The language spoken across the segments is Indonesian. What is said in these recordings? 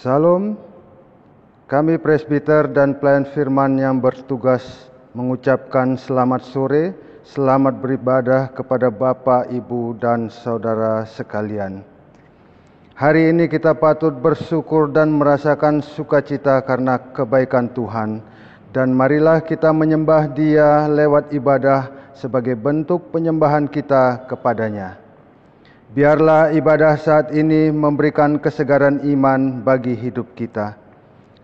Salam, kami presbiter dan pelayan firman yang bertugas mengucapkan selamat sore, selamat beribadah kepada Bapak, Ibu, dan saudara sekalian. Hari ini kita patut bersyukur dan merasakan sukacita karena kebaikan Tuhan, dan marilah kita menyembah Dia lewat ibadah sebagai bentuk penyembahan kita kepadanya. Biarlah ibadah saat ini memberikan kesegaran iman bagi hidup kita.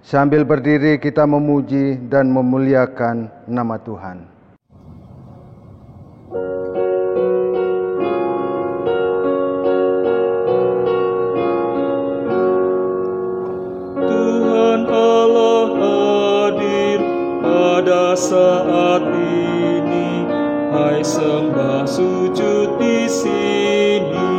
Sambil berdiri kita memuji dan memuliakan nama Tuhan. Tuhan Allah hadir pada saat ini, hai sembah sujud di sini.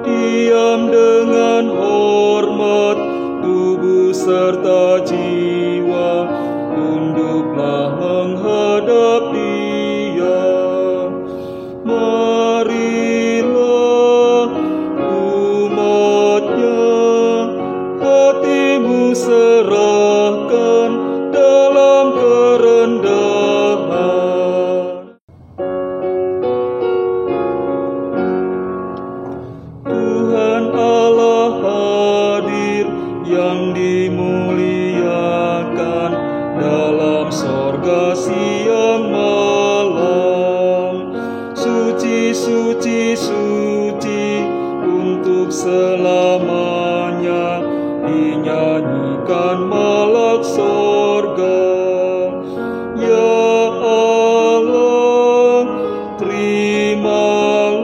Diam dengan hormat tubuh serta jiwa, tunduklah menghadap Dia. Marilah umatnya, hatimu serahkan dalam kerendahan. Tuhan Allah hadir yang dimuliakan dalam sorga siang malam. Suci, suci, suci untuk selamanya, dinyanyikan malak sorga. Ya Allah, terimalah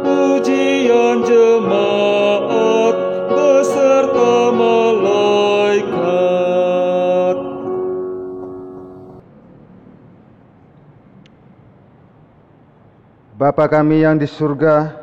pujian jemaat beserta malaikat. Bapa kami yang di surga,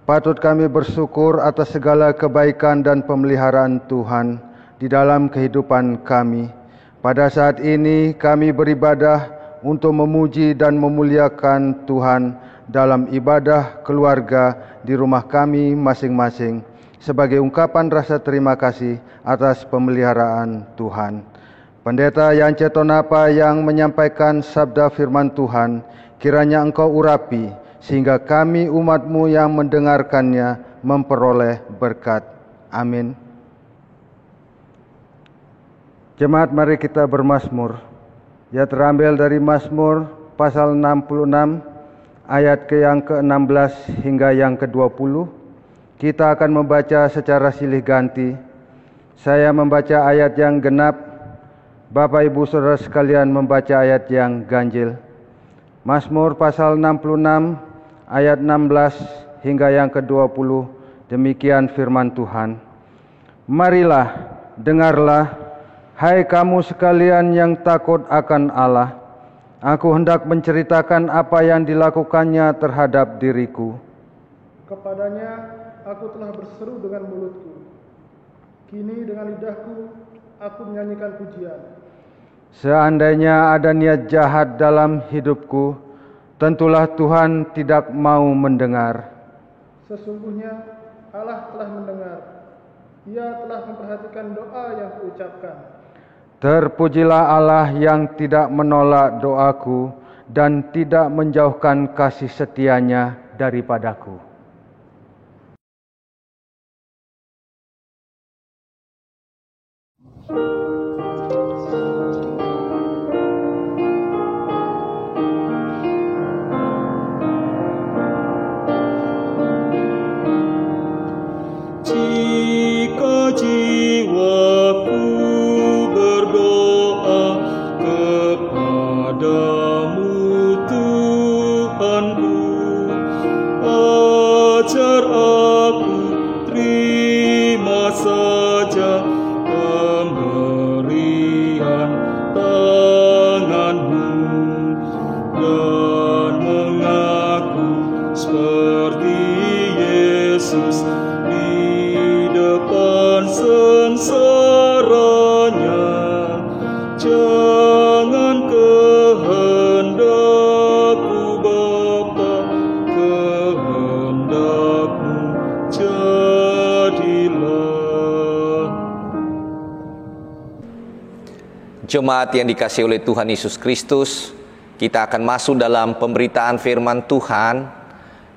patut kami bersyukur atas segala kebaikan dan pemeliharaan Tuhan di dalam kehidupan kami. Pada saat ini kami beribadah untuk memuji dan memuliakan Tuhan dalam ibadah keluarga di rumah kami masing-masing sebagai ungkapan rasa terima kasih atas pemeliharaan Tuhan. Pendeta Yance Tonapa yang menyampaikan sabda firman Tuhan, kiranya Engkau urapi sehingga kami umat-Mu yang mendengarkannya memperoleh berkat. Amin. Jemaat, mari kita bermazmur. Ya, terambil dari Mazmur pasal 66 ayat yang ke-16 hingga yang ke-20. Kita akan membaca secara silih ganti. Saya membaca ayat yang genap, Bapak Ibu Saudara sekalian membaca ayat yang ganjil. Mazmur pasal 66 ayat 16 hingga yang ke-20, demikian firman Tuhan. Marilah, dengarlah, hai kamu sekalian yang takut akan Allah. Aku hendak menceritakan apa yang dilakukannya terhadap diriku. Kepadanya aku telah berseru dengan mulutku, kini dengan lidahku aku menyanyikan pujian. Seandainya ada niat jahat dalam hidupku, tentulah Tuhan tidak mau mendengar. Sesungguhnya Allah telah mendengar, Ia telah memperhatikan doa yang kuucapkan. Terpujilah Allah yang tidak menolak doaku dan tidak menjauhkan kasih setianya daripadaku. Jika jiwaku berdoa kepadamu Tuhanku, ajar aku terima saja pemberian tanganmu dan mengaku seperti Yesus di depan sengsaranya. Jangan kehendakku Bapa, kehendakmu jadilah. Jemaat yang dikasihi oleh Tuhan Yesus Kristus, kita akan masuk dalam pemberitaan firman Tuhan.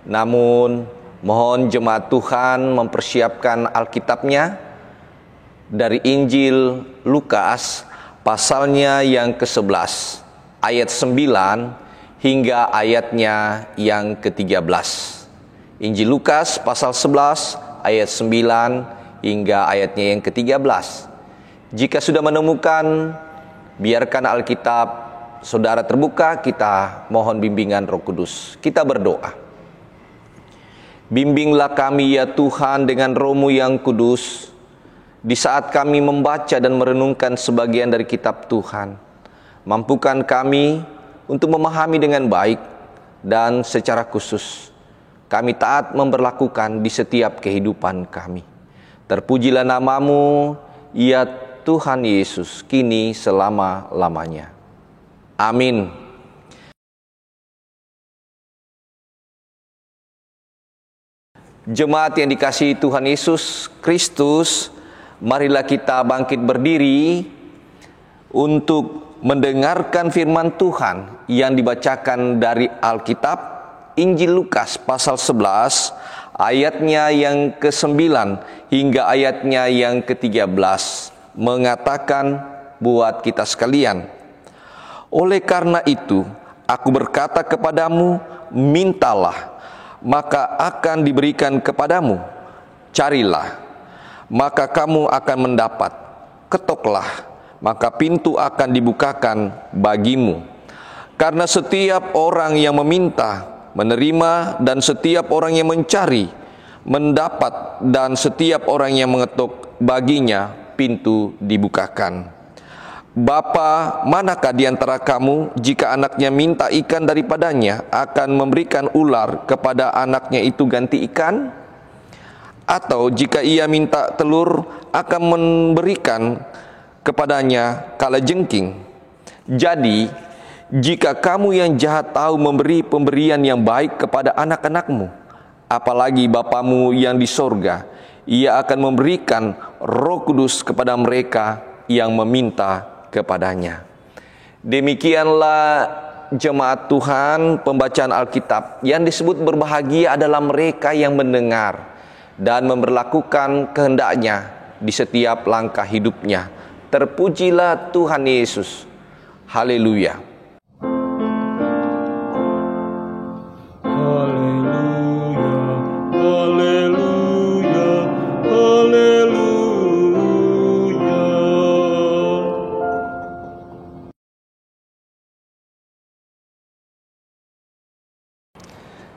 Namun mohon jemaat Tuhan mempersiapkan Alkitabnya dari Injil Lukas pasalnya yang ke-11 ayat 9 hingga ayatnya yang ke-13. Injil Lukas pasal 11 ayat 9 hingga ayatnya yang ke-13. Jika sudah menemukan, biarkan Alkitab saudara terbuka, kita mohon bimbingan Roh Kudus. Kita berdoa. Bimbinglah kami ya Tuhan dengan Roh-Mu yang kudus, di saat kami membaca dan merenungkan sebagian dari kitab Tuhan. Mampukan kami untuk memahami dengan baik dan secara khusus kami taat memberlakukan di setiap kehidupan kami. Terpujilah nama-Mu ya Tuhan Yesus, kini selama-lamanya. Amin. Jemaat yang dikasihi Tuhan Yesus Kristus, marilah kita bangkit berdiri untuk mendengarkan firman Tuhan yang dibacakan dari Alkitab Injil Lukas pasal 11 ayatnya yang ke-9 hingga ayatnya yang ke-13 mengatakan buat kita sekalian. Oleh karena itu, aku berkata kepadamu, mintalah, maka akan diberikan kepadamu. Carilah, maka kamu akan mendapat. Ketoklah, maka pintu akan dibukakan bagimu. Karena setiap orang yang meminta, menerima, dan setiap orang yang mencari, mendapat, dan setiap orang yang mengetuk, baginya pintu dibukakan. Bapa, manakah di antara kamu jika anaknya minta ikan daripadanya akan memberikan ular kepada anaknya itu ganti ikan? Atau jika ia minta telur akan memberikan kepadanya kalajengking? Jadi, jika kamu yang jahat tahu memberi pemberian yang baik kepada anak-anakmu, apalagi Bapamu yang di sorga, Ia akan memberikan Roh Kudus kepada mereka yang meminta kepadanya. Demikianlah jemaat Tuhan pembacaan Alkitab. Yang disebut berbahagia adalah mereka yang mendengar dan memberlakukan kehendaknya di setiap langkah hidupnya. Terpujilah Tuhan Yesus. Haleluya.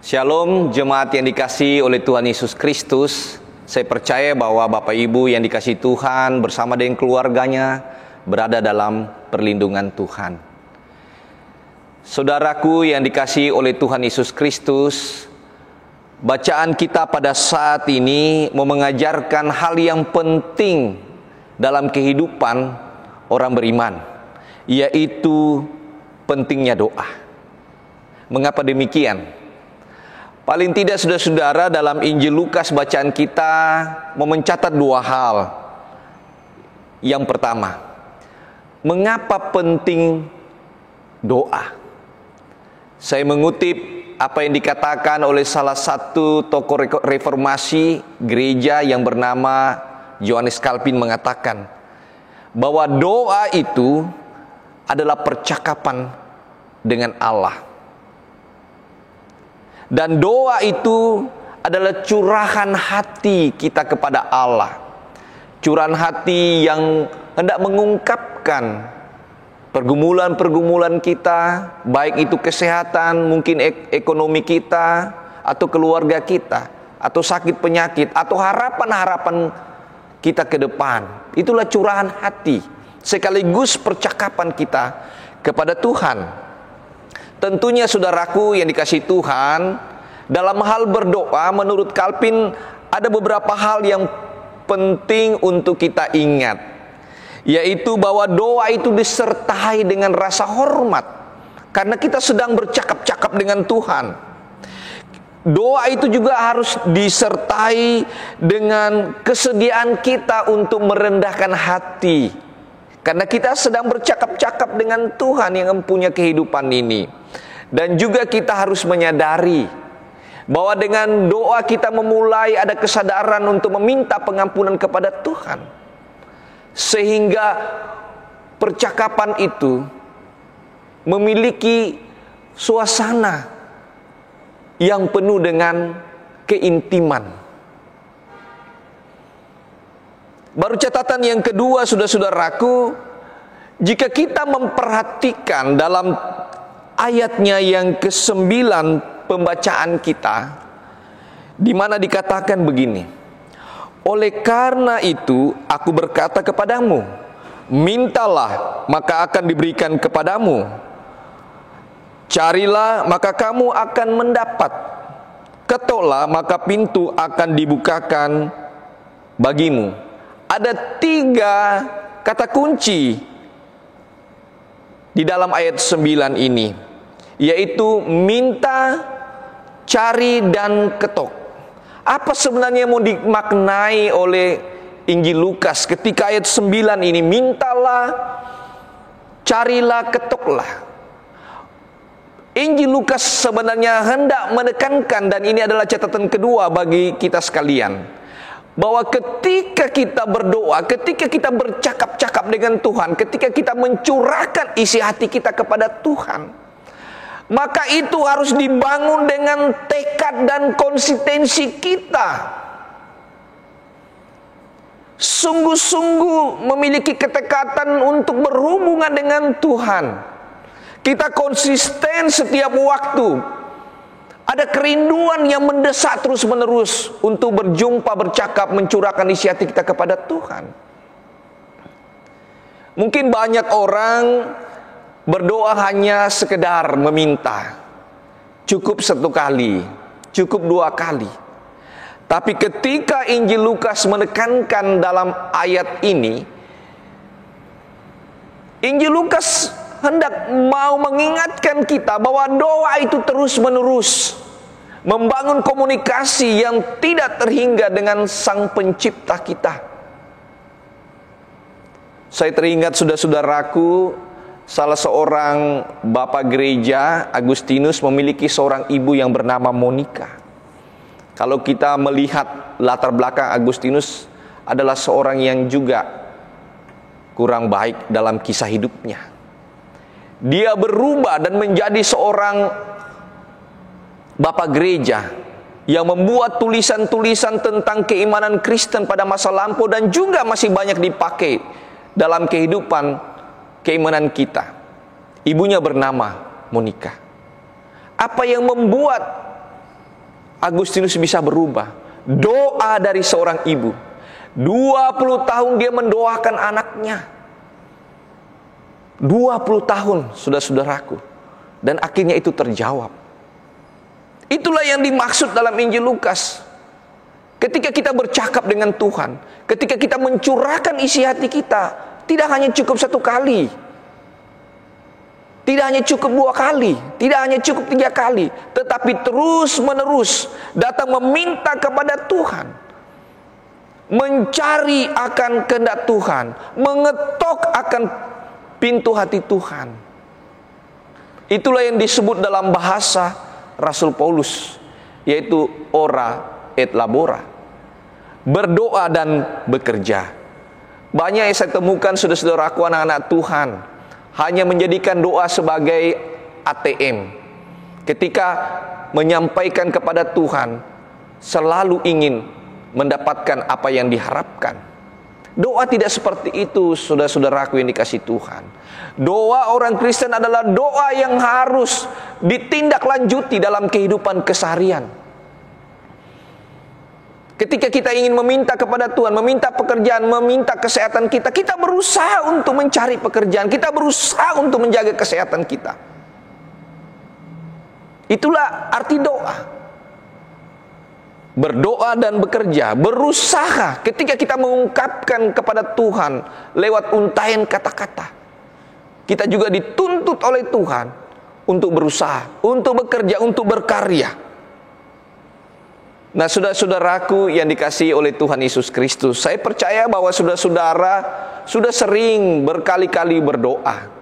Shalom jemaat yang dikasihi oleh Tuhan Yesus Kristus. Saya percaya bahwa Bapak Ibu yang dikasihi Tuhan bersama dengan keluarganya berada dalam perlindungan Tuhan. Saudaraku yang dikasihi oleh Tuhan Yesus Kristus, bacaan kita pada saat ini mau mengajarkan hal yang penting dalam kehidupan orang beriman, yaitu pentingnya doa. Mengapa demikian? Paling tidak saudara-saudara dalam Injil Lukas bacaan kita mau mencatat dua hal. Yang pertama, mengapa penting doa? Saya mengutip apa yang dikatakan oleh salah satu tokoh reformasi gereja yang bernama Johannes Calvin, mengatakan bahwa doa itu adalah percakapan dengan Allah. Dan doa itu adalah curahan hati kita kepada Allah. Curahan hati yang hendak mengungkapkan pergumulan-pergumulan kita, baik itu kesehatan, mungkin ekonomi kita, atau keluarga kita, atau sakit penyakit, atau harapan-harapan kita ke depan. Itulah curahan hati, sekaligus percakapan kita kepada Tuhan. Tentunya saudaraku yang dikasihi Tuhan, dalam hal berdoa menurut Calvin ada beberapa hal yang penting untuk kita ingat, yaitu bahwa doa itu disertai dengan rasa hormat karena kita sedang bercakap-cakap dengan Tuhan. Doa itu juga harus disertai dengan kesediaan kita untuk merendahkan hati Karena kita sedang bercakap-cakap dengan Tuhan yang mempunyai kehidupan ini. Dan juga kita harus menyadari bahwa dengan doa kita memulai ada kesadaran untuk meminta pengampunan kepada Tuhan. Sehingga percakapan itu memiliki suasana yang penuh dengan keintiman. Baru catatan yang kedua, saudara-saudaraku, jika kita memperhatikan dalam ayatnya yang ke-9 pembacaan kita, di mana dikatakan begini, oleh karena itu aku berkata kepadamu, mintalah maka akan diberikan kepadamu, carilah maka kamu akan mendapat, ketoklah maka pintu akan dibukakan bagimu. Ada 3 kata kunci di dalam ayat 9 ini, yaitu minta, cari, dan ketok. Apa sebenarnya yang mau dimaknai oleh Injil Lukas ketika ayat 9 ini? Mintalah, carilah, ketoklah. Injil Lukas sebenarnya hendak menekankan, dan ini adalah catatan kedua bagi kita sekalian, bahwa ketika kita berdoa, ketika kita bercakap-cakap dengan Tuhan, ketika kita mencurahkan isi hati kita kepada Tuhan, maka itu harus dibangun dengan tekad dan konsistensi kita. Sungguh-sungguh memiliki ketekatan untuk berhubungan dengan Tuhan. Kita konsisten setiap waktu. Ada kerinduan yang mendesak terus-menerus untuk berjumpa, bercakap, mencurahkan isi hati kita kepada Tuhan. Mungkin banyak orang berdoa hanya sekedar meminta. Cukup 1 kali, cukup 2 kali. Tapi ketika Injil Lukas menekankan dalam ayat ini, Injil Lukas hendak mau mengingatkan kita bahwa doa itu terus-menerus membangun komunikasi yang tidak terhingga dengan Sang Pencipta kita. Saya teringat, saudara-saudaraku, salah seorang bapak gereja Agustinus memiliki seorang ibu yang bernama Monica. Kalau kita melihat latar belakang Agustinus, adalah seorang yang juga kurang baik dalam kisah hidupnya. Dia berubah dan menjadi seorang bapak gereja yang membuat tulisan-tulisan tentang keimanan Kristen pada masa lampau dan juga masih banyak dipakai dalam kehidupan keimanan kita. Ibunya bernama Monica. Apa yang membuat Agustinus bisa berubah? Doa dari seorang ibu. 20 tahun dia mendoakan anaknya. 20 tahun, saudara-saudaraku. Dan akhirnya itu terjawab. Itulah yang dimaksud dalam Injil Lukas. Ketika kita bercakap dengan Tuhan, ketika kita mencurahkan isi hati kita, tidak hanya cukup 1 kali, tidak hanya cukup 2 kali, tidak hanya cukup 3 kali, tetapi terus menerus datang meminta kepada Tuhan, mencari akan kehendak Tuhan, mengetok akan pintu hati Tuhan. Itulah yang disebut dalam bahasa Rasul Paulus, yaitu ora et labora, berdoa dan bekerja. Banyak yang saya temukan, saudara-saudaraku, anak-anak Tuhan hanya menjadikan doa sebagai ATM. Ketika menyampaikan kepada Tuhan, selalu ingin mendapatkan apa yang diharapkan. Doa tidak seperti itu, saudara-saudaraku yang dikasihi Tuhan. Doa orang Kristen adalah doa yang harus ditindaklanjuti dalam kehidupan keseharian. Ketika kita ingin meminta kepada Tuhan, meminta pekerjaan, meminta kesehatan kita, kita berusaha untuk mencari pekerjaan, kita berusaha untuk menjaga kesehatan kita. Itulah arti doa. Berdoa dan bekerja, berusaha. Ketika kita mengungkapkan kepada Tuhan lewat untaian kata-kata, kita juga dituntut oleh Tuhan untuk berusaha, untuk bekerja, untuk berkarya. Nah, saudara-saudaraku yang dikasihi oleh Tuhan Yesus Kristus, saya percaya bahwa saudara-saudara sudah sering berkali-kali berdoa.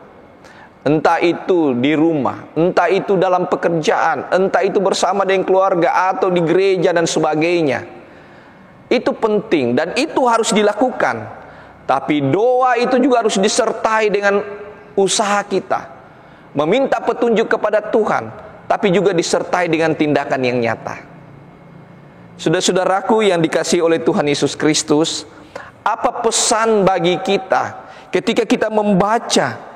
Entah itu di rumah, entah itu dalam pekerjaan, entah itu bersama dengan keluarga atau di gereja dan sebagainya. Itu penting dan itu harus dilakukan. Tapi doa itu juga harus disertai dengan usaha kita, meminta petunjuk kepada Tuhan, tapi juga disertai dengan tindakan yang nyata. Saudara-saudaraku yang dikasihi oleh Tuhan Yesus Kristus, apa pesan bagi kita ketika kita membaca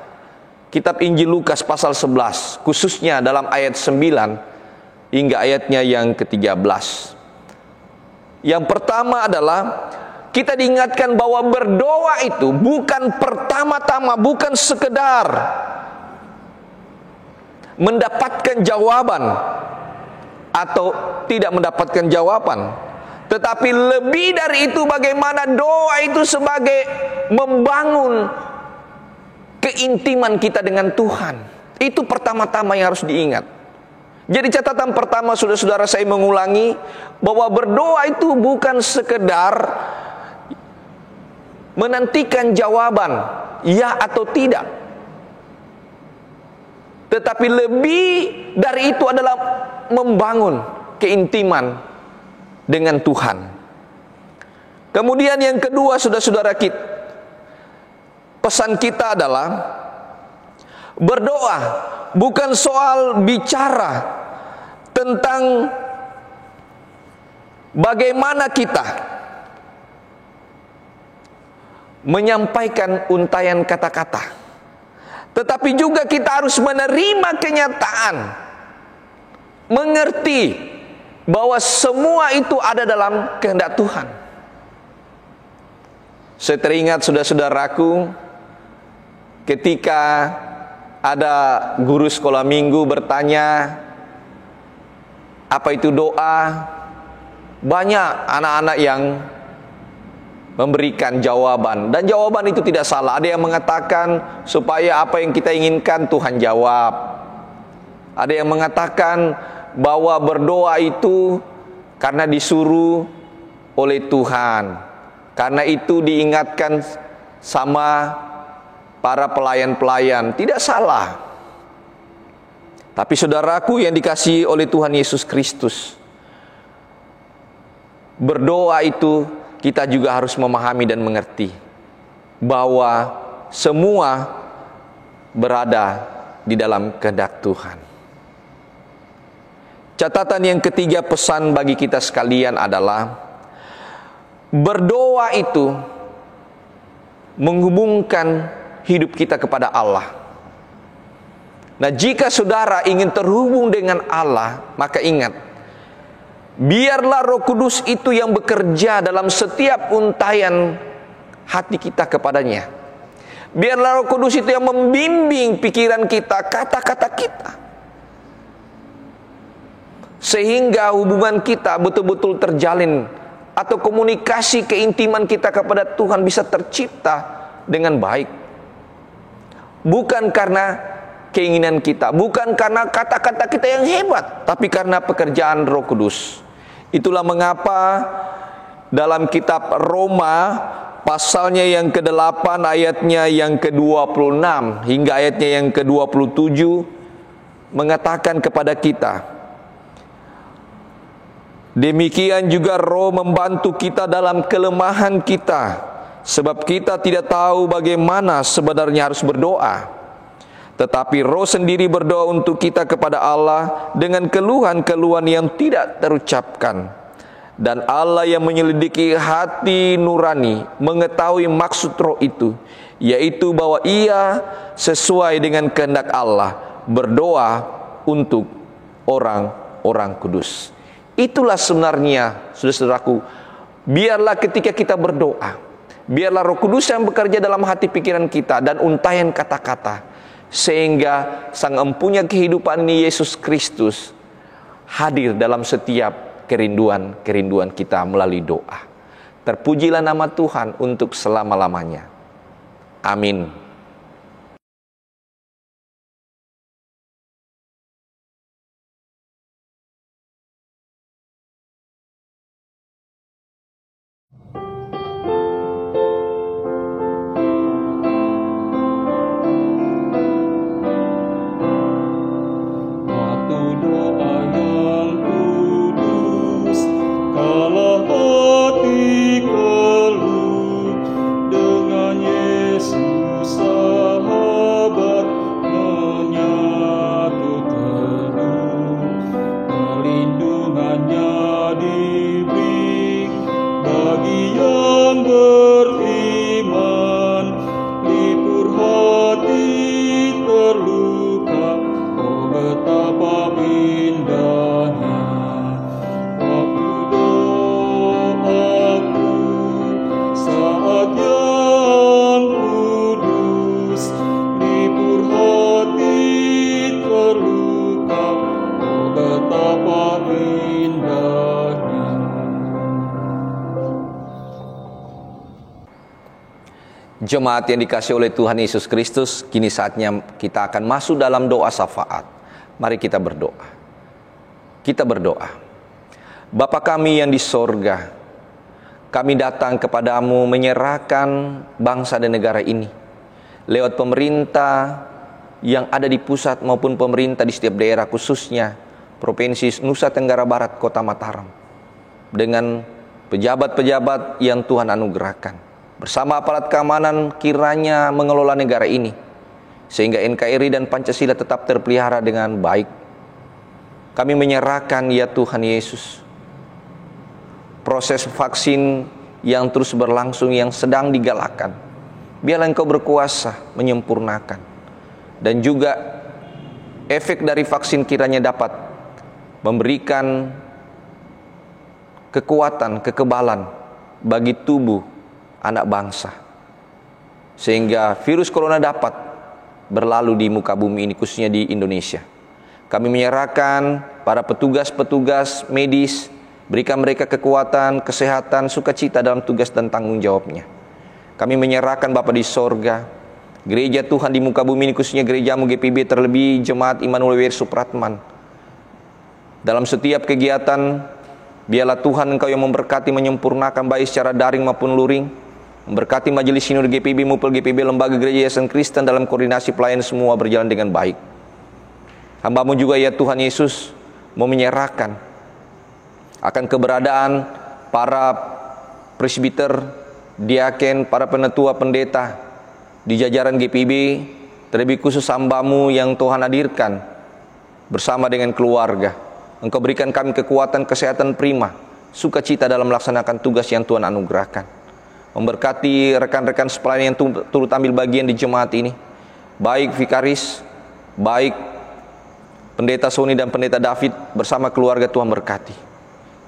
kitab Injil Lukas pasal 11, khususnya dalam ayat 9 hingga ayatnya yang ke-13. Yang pertama adalah kita diingatkan bahwa berdoa itu bukan pertama-tama, bukan sekedar mendapatkan jawaban atau tidak mendapatkan jawaban, tetapi lebih dari itu bagaimana doa itu sebagai membangun keintiman kita dengan Tuhan. Itu pertama-tama yang harus diingat. Jadi catatan pertama, saudara-saudara, saya mengulangi bahwa berdoa itu bukan sekedar menantikan jawaban ya atau tidak, tetapi lebih dari itu adalah membangun keintiman dengan Tuhan. Kemudian yang kedua, saudara-saudara, pesan kita adalah berdoa bukan soal bicara tentang bagaimana kita menyampaikan untayan kata-kata, tetapi juga kita harus menerima kenyataan, mengerti bahwa semua itu ada dalam kehendak Tuhan. Saya teringat, saudara-saudaraku, ketika ada guru sekolah minggu bertanya, apa itu doa? Banyak anak-anak yang memberikan jawaban, dan jawaban itu tidak salah. Ada yang mengatakan supaya apa yang kita inginkan Tuhan jawab. Ada yang mengatakan bahwa berdoa itu karena disuruh oleh Tuhan, karena itu diingatkan sama para pelayan-pelayan. Tidak salah. Tapi saudaraku yang dikasihi oleh Tuhan Yesus Kristus, berdoa itu kita juga harus memahami dan mengerti bahwa semua berada di dalam kehendak Tuhan. Catatan yang ketiga, pesan bagi kita sekalian adalah berdoa itu menghubungkan hidup kita kepada Allah. Nah, jika saudara ingin terhubung dengan Allah, maka ingat, biarlah Roh Kudus itu yang bekerja dalam setiap untayan hati kita kepadanya. Biarlah Roh Kudus itu yang membimbing pikiran kita, kata-kata kita, sehingga hubungan kita betul-betul terjalin, atau komunikasi keintiman kita kepada Tuhan bisa tercipta dengan baik. Bukan karena keinginan kita, bukan karena kata-kata kita yang hebat, tapi karena pekerjaan Roh Kudus. Itulah mengapa dalam kitab Roma pasalnya yang ke-8 ayatnya yang ke-26 hingga ayatnya yang ke-27 mengatakan kepada kita, demikian juga Roh membantu kita dalam kelemahan kita, sebab kita tidak tahu bagaimana sebenarnya harus berdoa. Tetapi Roh sendiri berdoa untuk kita kepada Allah dengan keluhan-keluhan yang tidak terucapkan. Dan Allah yang menyelidiki hati nurani mengetahui maksud Roh itu, yaitu bahwa ia sesuai dengan kehendak Allah berdoa untuk orang-orang kudus. Itulah sebenarnya, saudara-saudaraku, biarlah ketika kita berdoa, biarlah Roh Kudus yang bekerja dalam hati pikiran kita dan untayan kata-kata, sehingga Sang Empunya kehidupan ini, Yesus Kristus, hadir dalam setiap kerinduan-kerinduan kita melalui doa. Terpujilah nama Tuhan untuk selama-lamanya. Amin. Jemaat yang dikasihi oleh Tuhan Yesus Kristus, kini saatnya kita akan masuk dalam doa syafaat. Mari kita berdoa. Kita berdoa. Bapa kami yang di sorga, kami datang kepadamu menyerahkan bangsa dan negara ini. Lewat pemerintah yang ada di pusat maupun pemerintah di setiap daerah, khususnya Provinsi Nusa Tenggara Barat, Kota Mataram. Dengan pejabat-pejabat yang Tuhan anugerahkan. Bersama aparat keamanan kiranya mengelola negara ini, sehingga NKRI dan Pancasila tetap terpelihara dengan baik. Kami menyerahkan ya Tuhan Yesus, proses vaksin yang terus berlangsung, yang sedang digalakkan. Biarlah Engkau berkuasa menyempurnakan. Dan juga efek dari vaksin kiranya dapat memberikan kekuatan, kekebalan bagi tubuh anak bangsa, sehingga virus corona dapat berlalu di muka bumi ini, khususnya di Indonesia. Kami menyerahkan para petugas-petugas medis, berikan mereka kekuatan, kesehatan, sukacita dalam tugas dan tanggung jawabnya. Kami menyerahkan Bapa di sorga, gereja Tuhan di muka bumi ini, khususnya gerejamu GPIB, terlebih Jemaat Immanuel W.R. Supratman. Dalam setiap kegiatan, biarlah Tuhan Engkau yang memberkati, menyempurnakan baik secara daring maupun luring. Memberkati majelis sinode GPIB, Mupel GPIB, lembaga gereja Yayasan Kristen dalam koordinasi pelayanan semua berjalan dengan baik. Hamba-Mu juga ya Tuhan Yesus mau menyerahkan akan keberadaan para presbiter, diaken, para penetua, pendeta di jajaran GPIB, terlebih khusus hamba-Mu yang Tuhan hadirkan bersama dengan keluarga. Engkau berikan kami kekuatan, kesehatan prima, sukacita dalam melaksanakan tugas yang Tuhan anugerahkan. Memberkati rekan-rekan sepelayan yang turut ambil bagian di jemaat ini, baik vikaris, baik pendeta Sony dan pendeta David bersama keluarga, Tuhan berkati.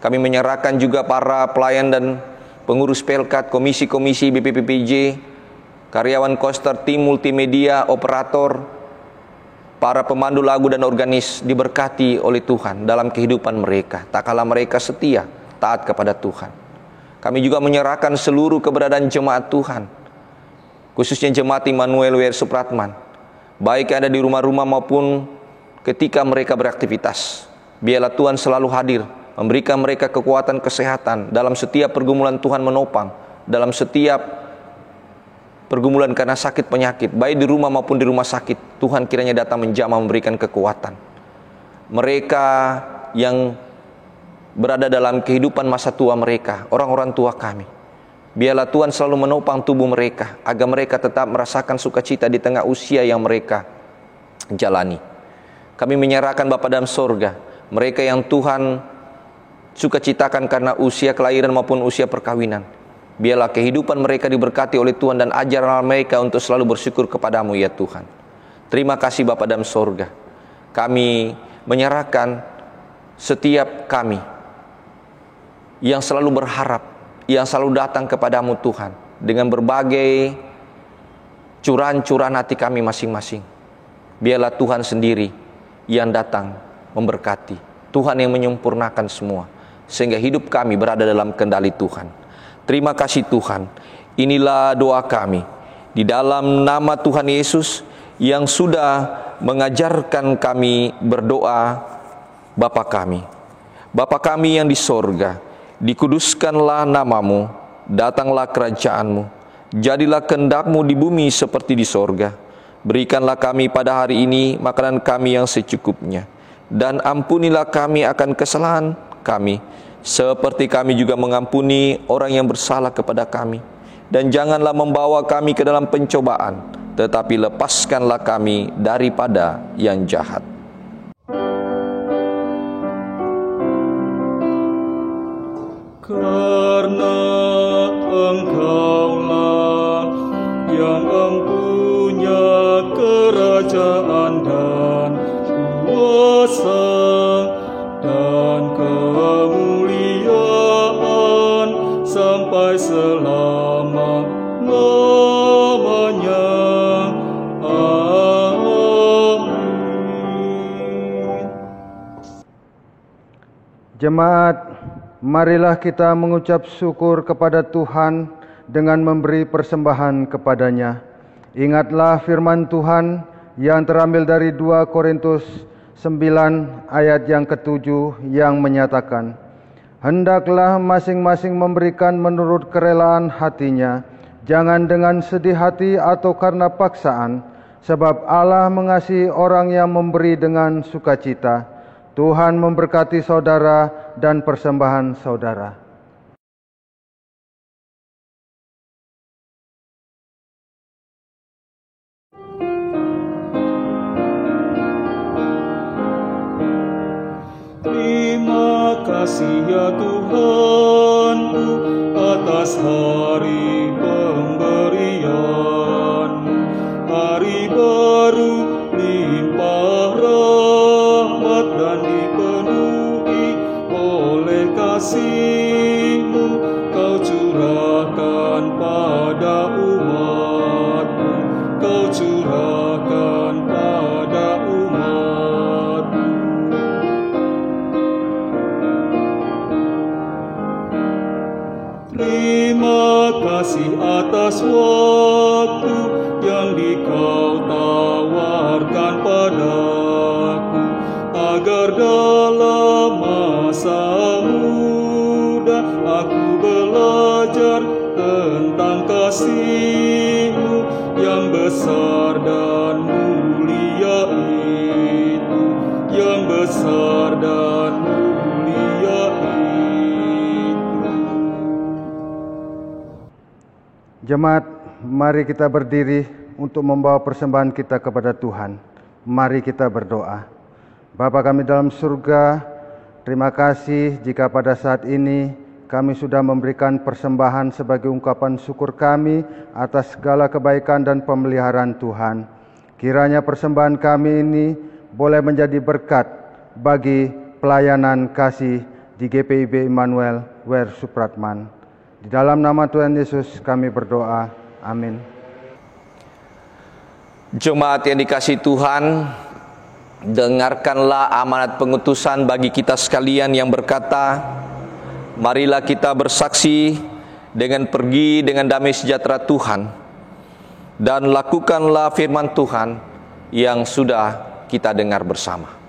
Kami menyerahkan juga para pelayan dan pengurus Pelkat, komisi-komisi BPPPJ, karyawan koster, tim multimedia, operator, para pemandu lagu dan organis, diberkati oleh Tuhan dalam kehidupan mereka, tak kalah mereka setia, taat kepada Tuhan. Kami juga menyerahkan seluruh keberadaan jemaat Tuhan, khususnya Jemaat Immanuel W.R. Supratman, baik yang ada di rumah-rumah maupun ketika mereka beraktivitas. Biarlah Tuhan selalu hadir, memberikan mereka kekuatan, kesehatan dalam setiap pergumulan. Tuhan menopang dalam setiap pergumulan karena sakit penyakit, baik di rumah maupun di rumah sakit. Tuhan kiranya datang menjamah, memberikan kekuatan. Mereka yang berada dalam kehidupan masa tua mereka, orang-orang tua kami, biarlah Tuhan selalu menopang tubuh mereka, agar mereka tetap merasakan sukacita di tengah usia yang mereka jalani. Kami menyerahkan Bapa dalam sorga, mereka yang Tuhan sukacitakan karena usia kelahiran maupun usia perkawinan. Biarlah kehidupan mereka diberkati oleh Tuhan, dan ajarlah mereka untuk selalu bersyukur kepadamu ya Tuhan. Terima kasih Bapa dalam sorga. Kami menyerahkan setiap kami yang selalu berharap, yang selalu datang kepadamu Tuhan, dengan berbagai curahan-curahan hati kami masing-masing. Biarlah Tuhan sendiri yang datang memberkati, Tuhan yang menyempurnakan semua, sehingga hidup kami berada dalam kendali Tuhan. Terima kasih Tuhan. Inilah doa kami di dalam nama Tuhan Yesus yang sudah mengajarkan kami berdoa. Bapa kami, Bapa kami yang di sorga, dikuduskanlah namamu, datanglah kerajaanmu, jadilah kehendak-Mu di bumi seperti di sorga. Berikanlah kami pada hari ini makanan kami yang secukupnya, dan ampunilah kami akan kesalahan kami, seperti kami juga mengampuni orang yang bersalah kepada kami. Dan janganlah membawa kami ke dalam pencobaan, tetapi lepaskanlah kami daripada yang jahat. Karena Engkaulah yang mempunyai kerajaan dan kuasa dan kemuliaan sampai selama-lamanya. Amin. Jemaat, marilah kita mengucap syukur kepada Tuhan dengan memberi persembahan kepadanya. Ingatlah firman Tuhan yang terambil dari 2 Korintus 9 ayat yang ke-7 yang menyatakan, hendaklah masing-masing memberikan menurut kerelaan hatinya, jangan dengan sedih hati atau karena paksaan, sebab Allah mengasihi orang yang memberi dengan sukacita. Tuhan memberkati saudara dan persembahan saudara. Terima kasih ya Tuhanku atas hari pemberian-Mu, hari baru limpah rahmat dan dipenuhi oleh kasih-Mu. Kau curahkan pada umat-Mu, Kau curahkan pada umat-Mu. Terima kasih atas waktu yang Kau tawarkan padaku, agar dalam masa muda aku belajar tentang kasih-Mu yang besar dan mulia itu, yang besar dan mulia itu. Jemaat, mari kita berdiri untuk membawa persembahan kita kepada Tuhan. Mari kita berdoa. Bapa kami dalam surga, terima kasih jika pada saat ini kami sudah memberikan persembahan sebagai ungkapan syukur kami atas segala kebaikan dan pemeliharaan Tuhan. Kiranya persembahan kami ini boleh menjadi berkat bagi pelayanan kasih di GPIB Immanuel Wer Supratman. Di dalam nama Tuhan Yesus kami berdoa. Amin. Jemaat yang dikasihi Tuhan, dengarkanlah amanat pengutusan bagi kita sekalian yang berkata, marilah kita bersaksi dengan pergi dengan damai sejahtera Tuhan, dan lakukanlah firman Tuhan yang sudah kita dengar bersama.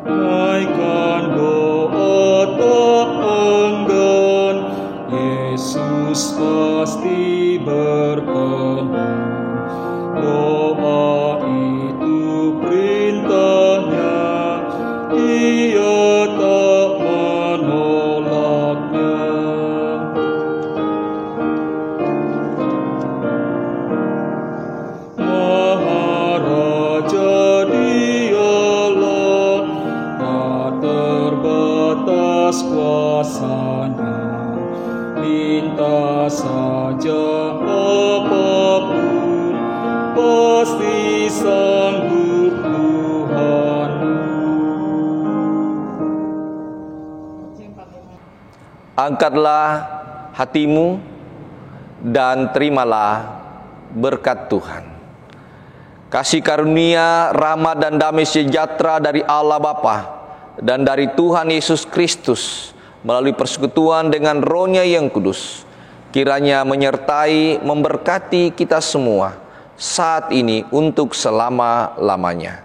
Naikkan doa tak enggan, Yesus pasti berkenan. Doa itu perintahnya, Ia tak menolaknya. Maharaja Dialah, tak terbatas kuasanya. Minta saja apapun, pasti sanggup Tuhanmu. Angkatlah hatimu dan terimalah berkat Tuhan. Kasih karunia, rahmat dan damai sejahtera dari Allah Bapa dan dari Tuhan Yesus Kristus melalui persekutuan dengan Roh-Nya yang kudus, kiranya menyertai, memberkati kita semua saat ini untuk selama-lamanya.